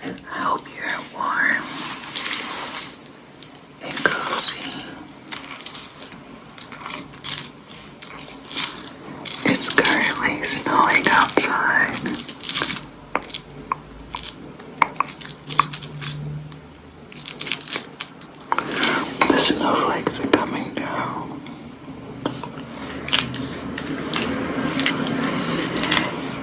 I hope you're warm and cozy. It's currently snowing outside. The snowflakes are coming down.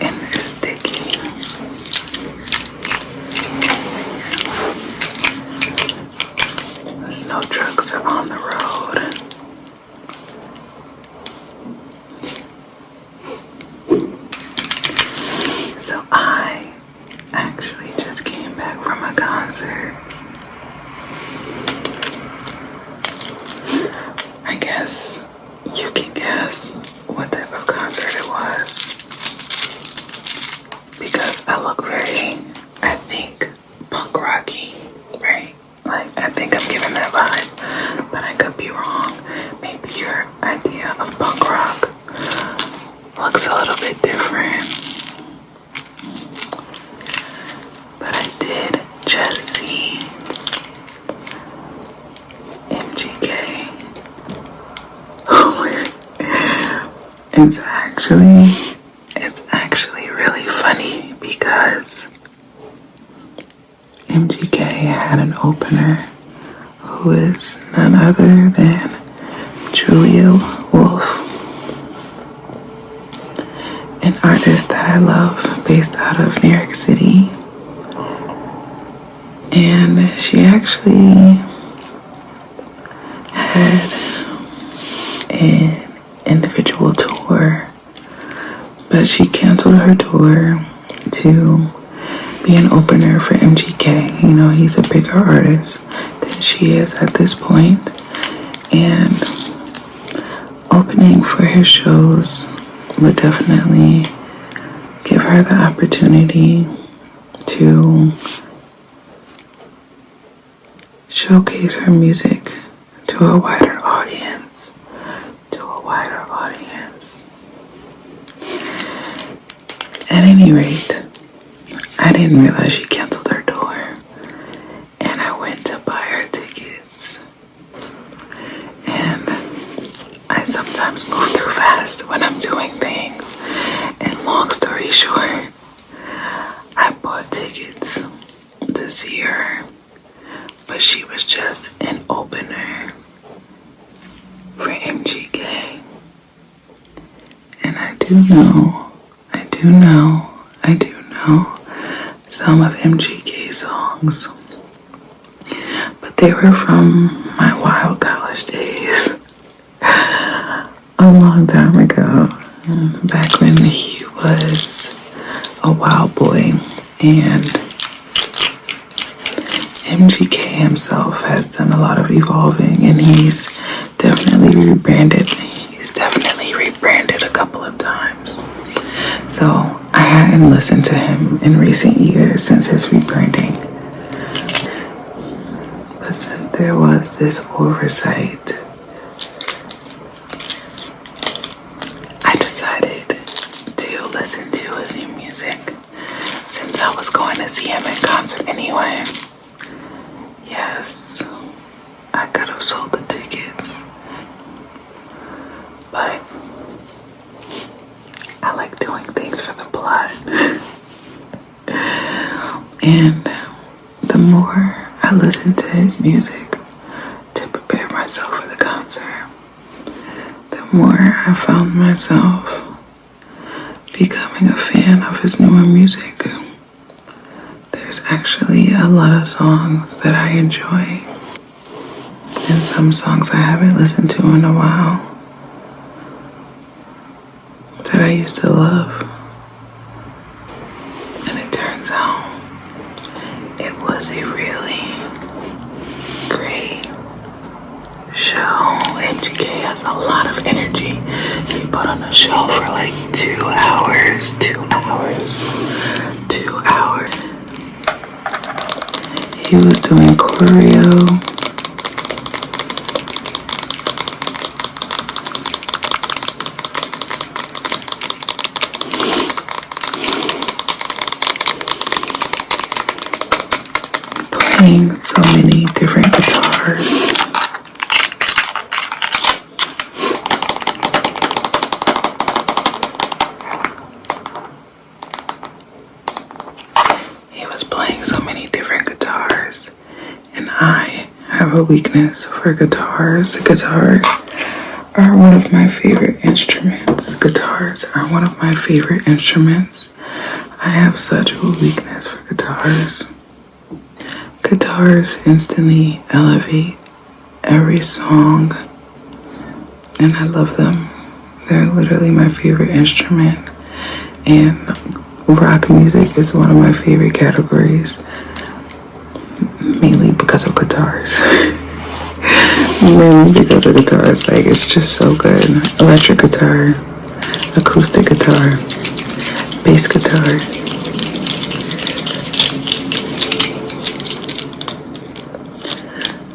And they're sticky. The snow trucks are on the road. So I actually just came back from a concert. I guess you can guess what type of concert it was. Because I look very, I think, punk rocky, right? Like, I think I'm giving that vibe, but I could be wrong. Maybe your idea of punk rock looks a little bit different. But I did just see MGK. It's actually really funny because MGK had an opener who is none other than Julia Wolf, an artist that I love based out of New York City. And she actually had an individual tour, but she canceled her tour to be an opener for MGK. You know, he's a bigger artist than she is at this point, and opening for his shows would definitely give her the opportunity to showcase her music to a wider audience. At any rate, I didn't realize she canceled her tour, and I went to buy her tickets. And I sometimes move too fast when I'm doing things, and long story short, I bought tickets to see her, but she was just an opener for MGK. And I do know some of MGK's songs, but they were from my wild college days, a long time ago, back when he was a wild boy. And MGK himself has done a lot of evolving, and he's definitely rebranded a couple of times. So I hadn't listened to him in recent years since his rebranding. But since there was this oversight, I decided to listen to his new music since I was going to see him in concert anyway. Yes, I could have sold the tickets, but I like doing things for the plot. And the more I listened to his music to prepare myself for the concert, the more I found myself becoming a fan of his newer music. There's actually a lot of songs that I enjoy, and some songs I haven't listened to in a while that I used to love. And it turns out it was a really great show. MGK has a lot of energy. He put on a show for like 2 hours. He was doing choreo. playing so many different guitars. He was playing so many different guitars, and I have a weakness for guitars. Guitars are one of my favorite instruments. Guitars are one of my favorite instruments. I have such a weakness for guitars. Guitars instantly elevate every song, and I love them. They're literally my favorite instrument, and rock music is one of my favorite categories, mainly because of guitars. Mainly because of guitars. Like, it's just so good. Electric guitar, acoustic guitar, bass guitar.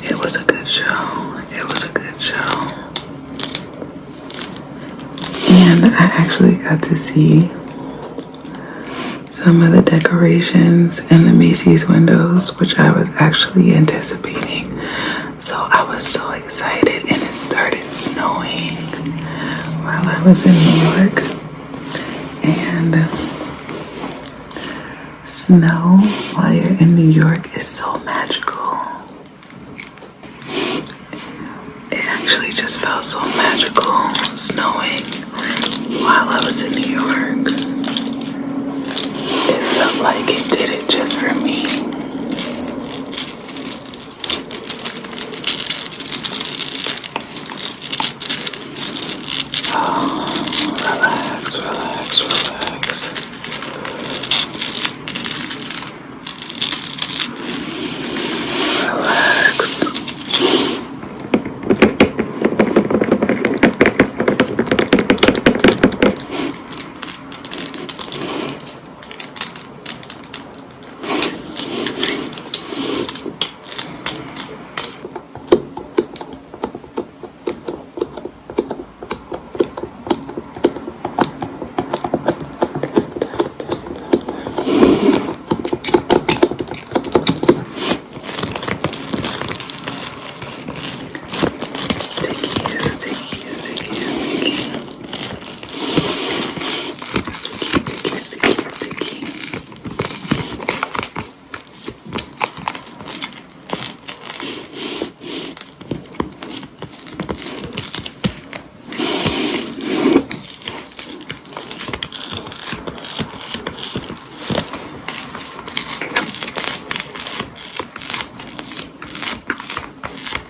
It was a good show. It was a good show. And I actually got to see some of the decorations in the Macy's windows, which I was actually anticipating. So I was so excited, and it started snowing while I was in New York. And snow while you're in New York is so magical. It actually just felt so magical snowing while I was in New York. It felt like it did it just for me. Oh, relax, relax, relax. Relax.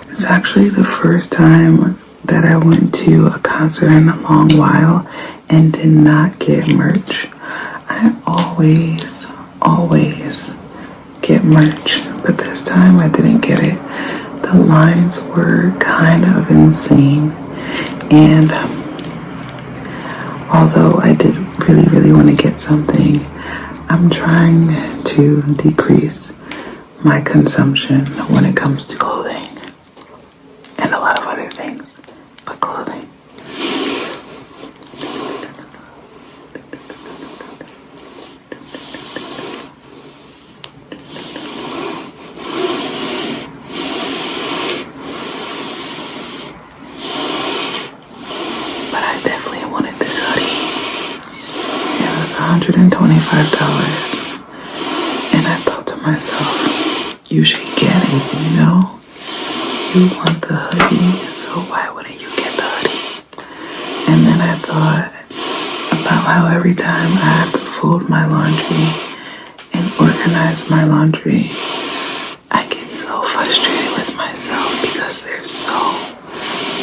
It's actually the first time that I went to a concert in a long while and did not get merch. I always get merch, but this time I didn't get it. The lines were kind of insane, and although I did really want to get something, I'm trying to decrease my consumption when it comes to clothing and a lot of other things, but clothing. But I definitely wanted this hoodie. It was $125. And I thought to myself, you should get it, you know? You want the hoodie, so why wouldn't you get the hoodie? And then I thought about how every time I have to fold my laundry and organize my laundry, I get so frustrated with myself because there's so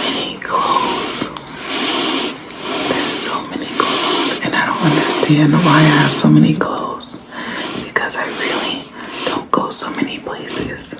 many clothes. There's so many clothes, and I don't understand why I have so many clothes, because I really don't go so many places.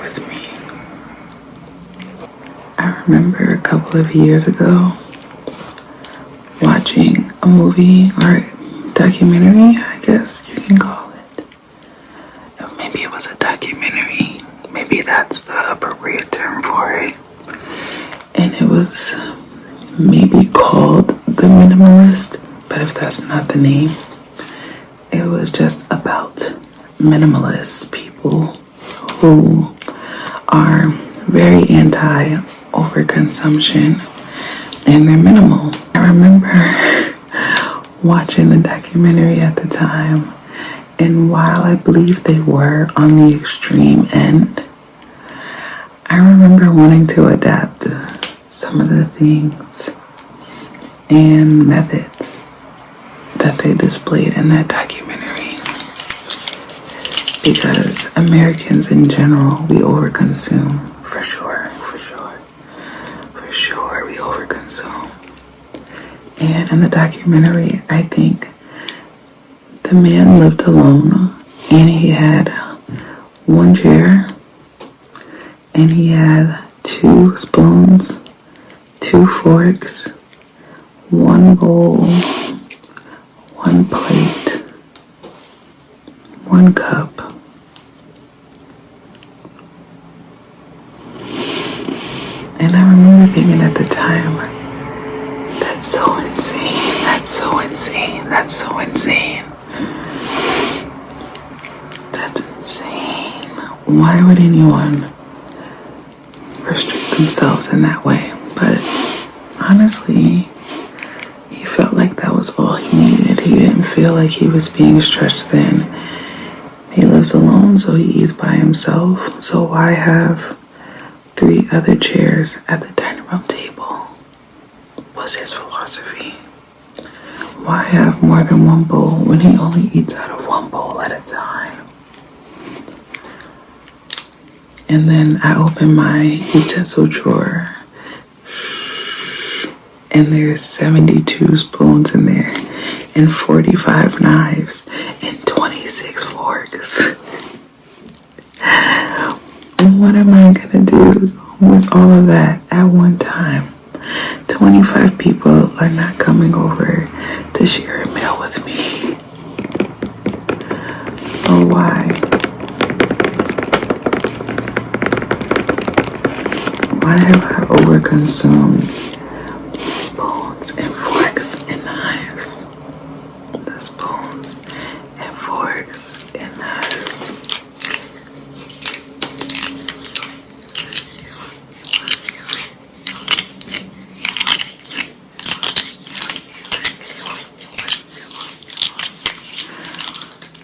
With I remember a couple of years ago watching a movie or documentary, I guess you can call it. Maybe it was a documentary. Maybe that's the appropriate term for it. And it was maybe called The Minimalist, but if that's not the name, it was just about minimalist people who are very anti overconsumption and they're minimal. I remember watching the documentary at the time, and while I believe they were on the extreme end, I remember wanting to adapt some of the things and methods that they displayed in that documentary, because Americans in general, we overconsume, for sure, we overconsume. And in the documentary, I think the man lived alone, and he had one chair, and he had 2 spoons, 2 forks, 1 bowl, 1 plate, 1 cup. And I remember thinking at the time, that's so insane, that's so insane, that's so insane. That's insane. Why would anyone restrict themselves in that way? But honestly, he felt like that was all he needed. He didn't feel like he was being stretched thin. He lives alone, so he eats by himself. So why have 3 other chairs at the dining room table? Was his philosophy. Why have more than 1 bowl when he only eats out of 1 bowl at a time? And then I open my utensil drawer, and there's 72 spoons in there, and 45 knives, and 26 forks. What am I gonna do with all of that at one time? 25 people are not coming over to share a meal with me. So why? Why have I overconsumed spoons and forks and knives? The spoons and forks and knives.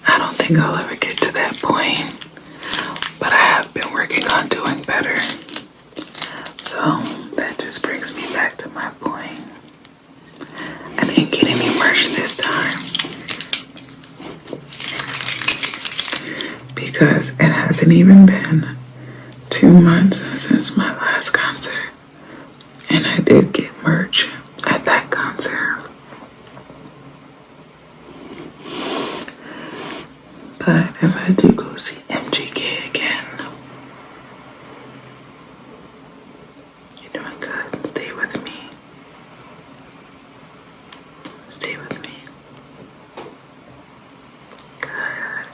I don't think I'll ever get to that point, but I have been working on doing better. So that just brings me back to my point. I didn't get any merch this time because it hasn't even been 2 months since my last concert, and I did get merch at that concert. But if I do go see MGK again, you're doing good. Stay with me. Stay with me. Good.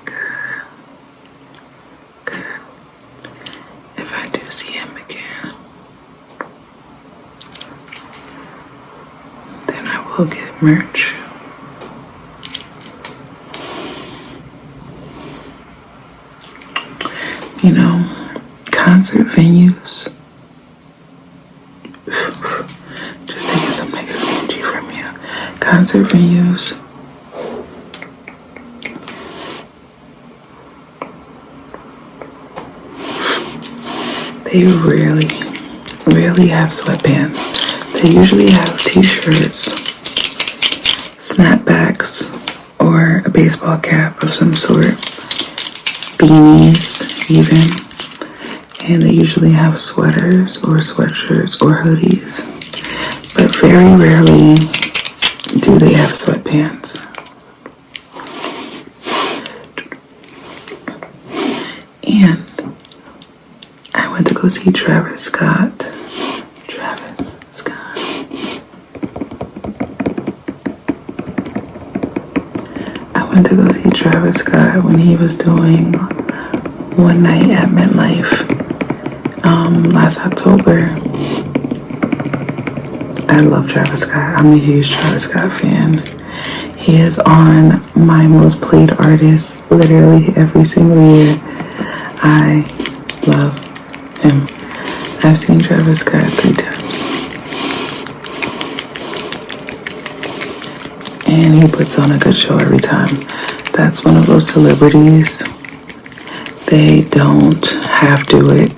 If I do see him again, then I will get merch. You know, concert venues, just taking some negative energy from you. Concert venues, they rarely have sweatpants. They usually have t-shirts, snapbacks, or a baseball cap of some sort, beanies even, and they usually have sweaters or sweatshirts or hoodies, but very rarely do they have sweatpants. And I went to go see Travis Scott went to go see Travis Scott when he was doing One Night at MetLife last October. I love Travis Scott. I'm a huge Travis Scott fan. He is on my most played artists literally every single year. I love him. I've seen Travis Scott 3 times. And he puts on a good show every time. That's one of those celebrities. They don't have to it.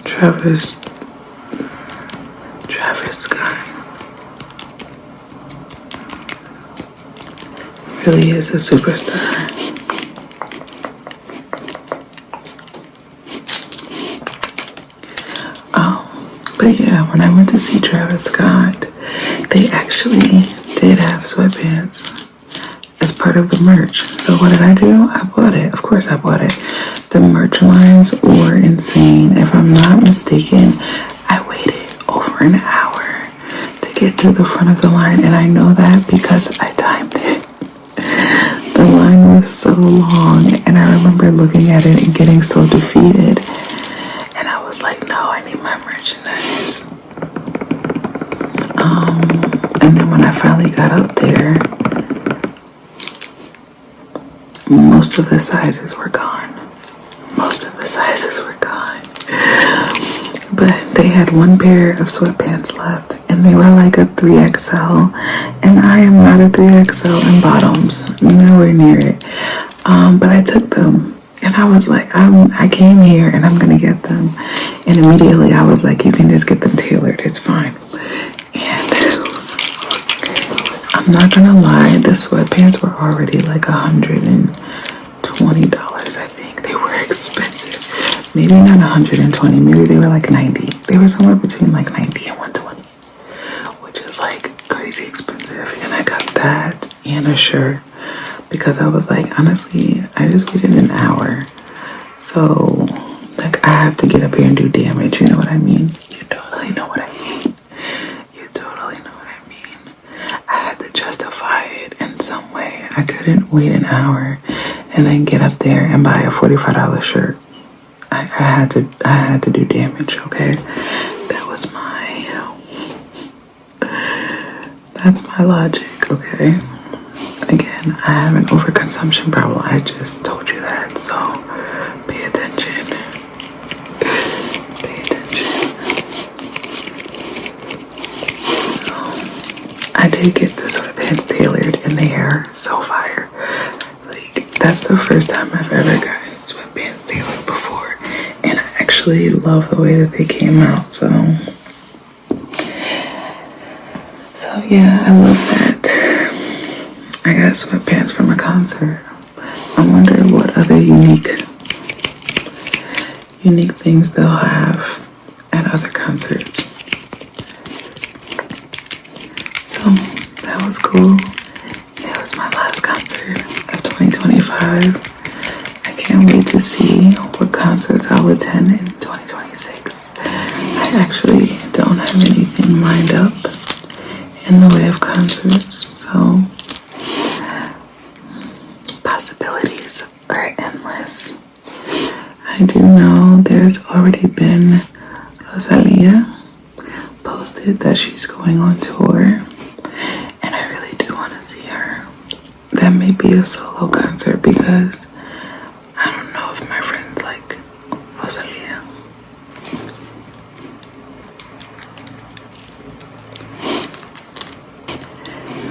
Travis Scott really is a superstar. But yeah, when I went to see Travis Scott, they actually did have sweatpants as part of the merch. So what did I do? I bought it. Of course I bought it. The merch lines were insane. If I'm not mistaken, I waited over an hour to get to the front of the line, and I know that because I timed it. The line was so long, and I remember looking at it and getting so defeated. And I was like, no, I need my merchandise. And then when I finally got up there, most of the sizes were gone. But they had one pair of sweatpants left, and they were like a 3XL, and I am not a 3XL in bottoms, nowhere near it. But I took them, and I was like, I came here and I'm gonna get them. And immediately I was like, you can just get them tailored, it's fine. And I'm not gonna lie, the sweatpants were already like $120, I think. They were expensive. Maybe not 120, maybe they were like 90. They were somewhere between like 90 and 120, which is like crazy expensive. And I got that and a shirt because I was like, honestly, I just waited an hour. So like I have to get up here and do damage, you know what I mean? You totally know what I mean. I had to justify it in some way. I couldn't wait an hour and then get up there and buy a $45 shirt. I had to do damage, okay? That's my logic, okay? Again, I have an overconsumption problem. I just told you that, so pay attention. So I did get the sweatpants tailored and they are so fire. Like, that's the first time I've ever gotten sweatpants tailored before. And I actually love the way that they came out, so yeah, I love that. I got sweatpants from a concert. I wonder what other unique things they'll have at other concerts. So that was cool. It was my last concert of 2025. I can't wait to see what concerts I'll attend in 2026. I actually don't have anything lined up in the way of concerts, so possibilities are endless. I do know there's already been Rosalia posted that she's going on tour, and I really do want to see her. That may be a solo concert because I don't know if my friends like Rosalia.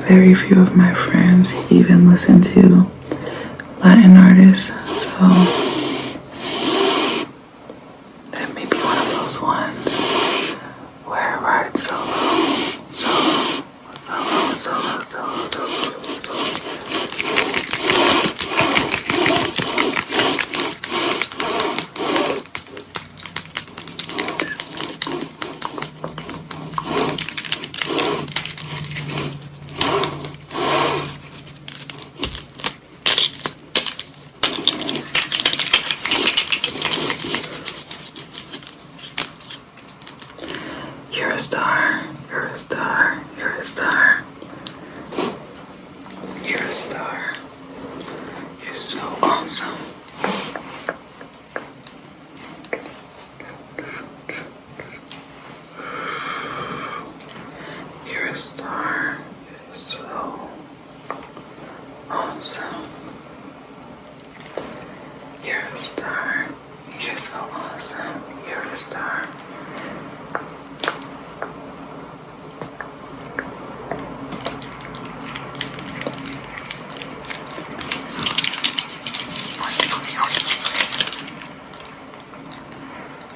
Very few of my friends even listen to Latin artists, so that may be one of those ones where I ride solo. You're a star.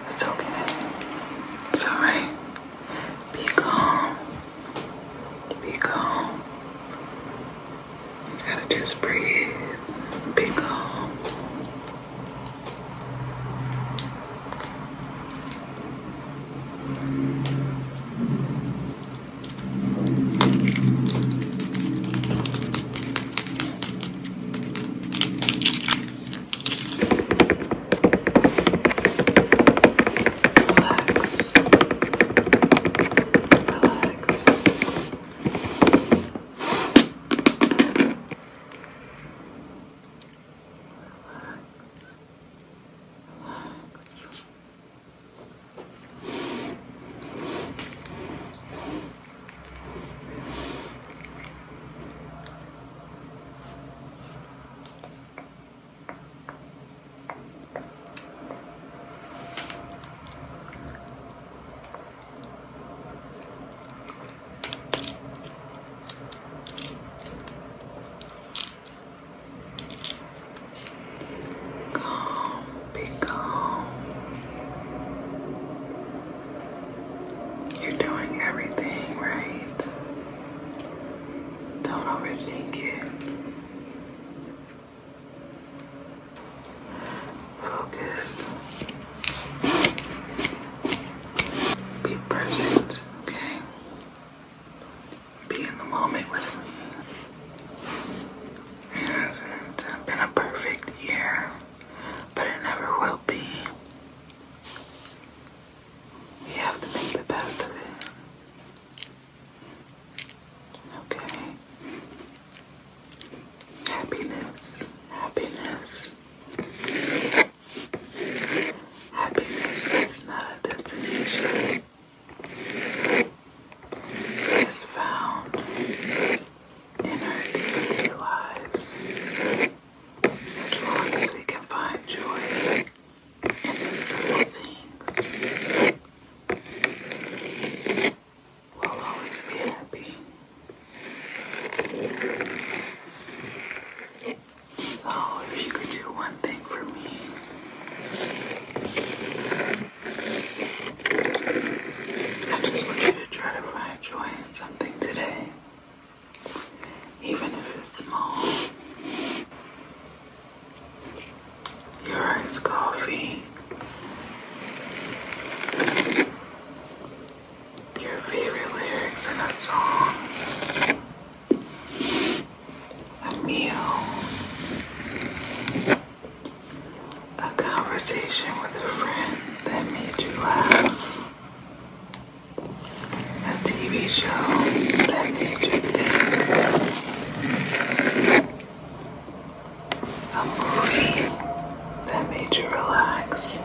It's okay. It's alright. Be calm. Be calm. You gotta just breathe. Be calm. Be calm. You're doing everything right. Don't overthink it. Focus. Be present, okay? Be in the moment with me. It hasn't been a perfect year, but it never will be. We have to make the best of it. Okay? Happiness. Happiness. Happiness is not a destination. It's found in our day-to-day lives. As long as we can find joy in the simple things, we'll always be happy. So, if you could do one thing for me, I just want you to try to find joy in something today, even if it's small. Your iced coffee, your favorite lyrics in a song, a meal, a conversation with a friend that made you laugh, a TV show that made you think, a movie that made you relax,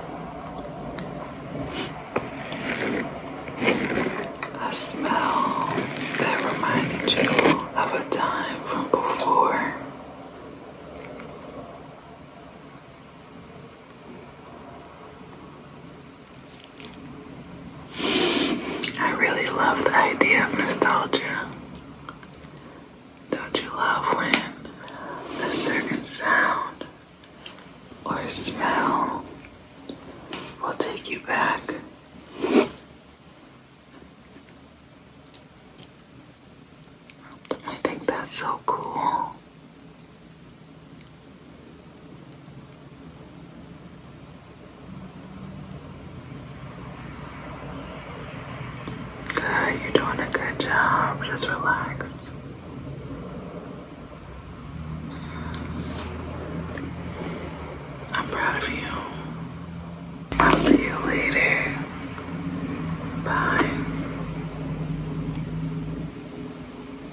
a smell that reminded you of a time from before. I really love the idea of nostalgia. Don't you love when a certain sound or smell will take you back? I think that's so cool. Good, you're doing a good job. Just relax.